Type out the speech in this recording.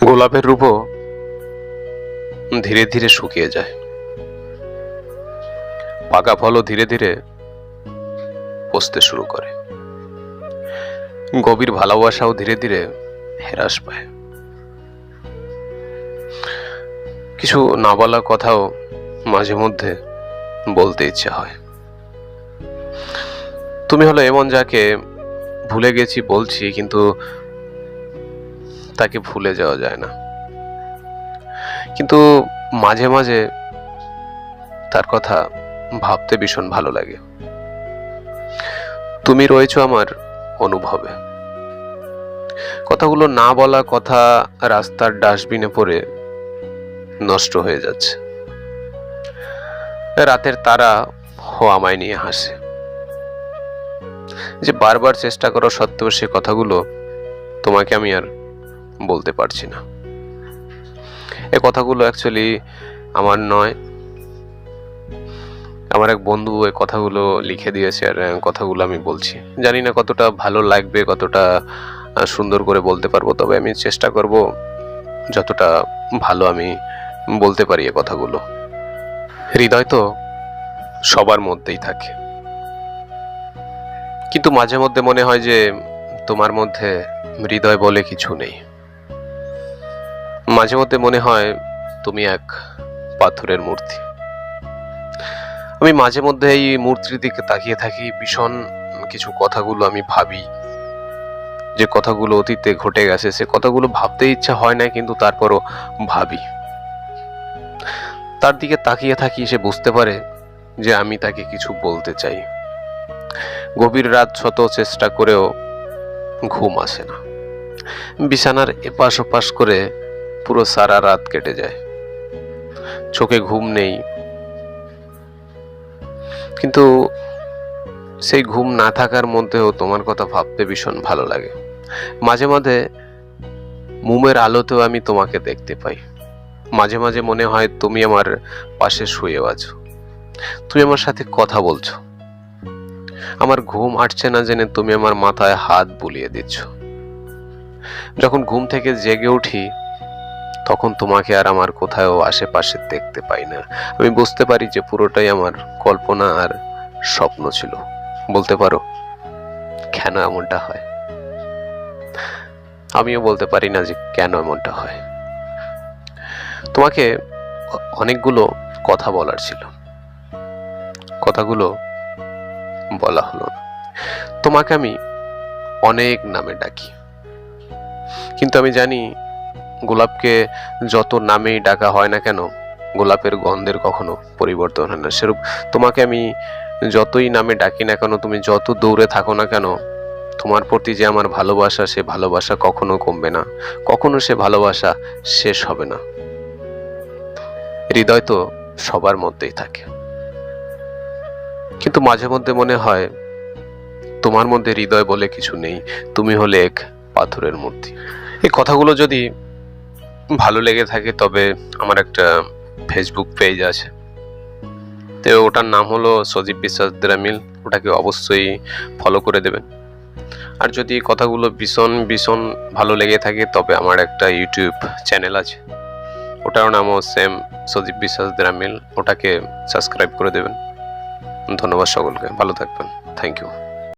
গোলাপের রূপও ধীরে ধীরে শুকিয়ে যায়, পাকা ফলও ধীরে ধীরে পচতে শুরু করে, গভীর ভালোবাসাও ধীরে ধীরে হ্রাস পায়। কিছু না বলা কথাও মাঝে মধ্যে বলতে ইচ্ছে হয়। তুমি হলো এমন যাকে ভুলে গেছি বলছি, কিন্তু তাকে ভুলে যাওয়া যায় না। কিন্তু মাঝে মাঝে তার কথা ভাবতে ভীষণ ভালো লাগে। তুমি রয়েছো আমার অনুভবে। কথাগুলো না বলা কথা রাস্তার ডাস্টবিনে পড়ে নষ্ট হয়ে যাচ্ছে। রাতের তারা আমায় নিয়ে হাসে। যে বারবার চেষ্টা করা সত্ত্বেও সে কথাগুলো তোমাকে আমি আর বলতে পারছি না। এই কথাগুলো অ্যাকচুয়ালি আমার নয়, আমার এক বন্ধু এই কথাগুলো লিখে দিয়েছে, আর কথাগুলো আমি বলছি। জানি না কতটা ভালো লাগবে, কতটা সুন্দর করে বলতে পারবো, তবে আমি চেষ্টা করব যতটা ভালো আমি বলতে পারি এই কথাগুলো। হৃদয় তো সবার মধ্যেই থাকে, কিন্তু মাঝে মধ্যে মনে হয় যে তোমার মধ্যে হৃদয় বলে কিছু নেই। মাঝে মধ্যে মনে হয় তুমি এক পাথরের মূর্তি। আমি মাঝে মধ্যে এই মূর্তির দিকে তাকিয়ে থাকি, ভীষণ কিছু কথাগুলো আমি ভাবি, যে কথাগুলো অতীতে ঘটে গেছে, সে কথাগুলো ভাবতে ইচ্ছা হয় না, কিন্তু তারপরও ভাবি। তার দিকে তাকিয়ে থাকি, সে বুঝতে পারে যে আমি তাকে কিছু বলতে চাই। গভীর রাত শত চেষ্টা করেও ঘুম আসে না। বিছানার এপাশ ওপাশ করে পুরো সারা রাত কেটে যায়, চোখে ঘুম নেই, কিন্তু সেই ঘুম না থাকার মধ্যেও তোমার কথা ভাবতে ভীষণ ভালো লাগে। মাঝে মাঝে মোমের আলোতেও আমি তোমাকে দেখতে পাই। মাঝে মাঝে মনে হয় তুমি আমার পাশে শুয়ে আছো, তুমি আমার সাথে কথা বলছো। আমার ঘুম আসছে না জেনে তুমি আমার মাথায় হাত বুলিয়ে দিচ্ছ। যখন ঘুম থেকে জেগে উঠি তখন তোমাকে আর আমার কোথাও আশেপাশে দেখতে পাই না। আমি বুঝতে পারি যে পুরোটাই আমার কল্পনা আর স্বপ্ন ছিল। বলতে পারো কেন এমনটা হয়? আমিও বলতে পারি না যে কেন এমনটা হয়। তোমাকে অনেকগুলো কথা বলার ছিল, কথাগুলো বলা হলো না। তোমাকে আমি অনেক নামে ডাকি, কিন্তু আমি জানি গোলাপকে যত নামেই ডাকা হয় না কেন, গোলাপের গন্ধের কখনো পরিবর্তন হয় না। সেরূপ তোমাকে আমি যতই নামে ডাকি না কেন, তুমি যত দূরে থাকো না কেন, তোমার প্রতি যে আমার ভালোবাসা, সে ভালোবাসা কখনো কমবে না, কখনো সে ভালোবাসা শেষ হবে না। হৃদয় তো সবার মধ্যেই থাকে, কিন্তু মাঝে মধ্যে মনে হয় তোমার মধ্যে হৃদয় বলে কিছু নেই, তুমি হলে এক পাথরের মূর্তি। এই কথাগুলো যদি ভালো লেগে থাকে তবে আমার একটা ফেসবুক পেজ আছে, তো ওটার নাম হলো সজীব বিশ্বাস দ্রামিল, ওটাকে অবশ্যই ফলো করে দেবেন। আর যদি কথাগুলো ভীষণ ভীষণ ভালো লেগে থাকে তবে আমার একটা ইউটিউব চ্যানেল আছে, ওটার নামও সেম সজীব বিশ্বাস দ্রামিল, ওটাকে সাবস্ক্রাইব করে দেবেন। ধন্যবাদ সকলকে, ভালো থাকবেন, থ্যাংক ইউ।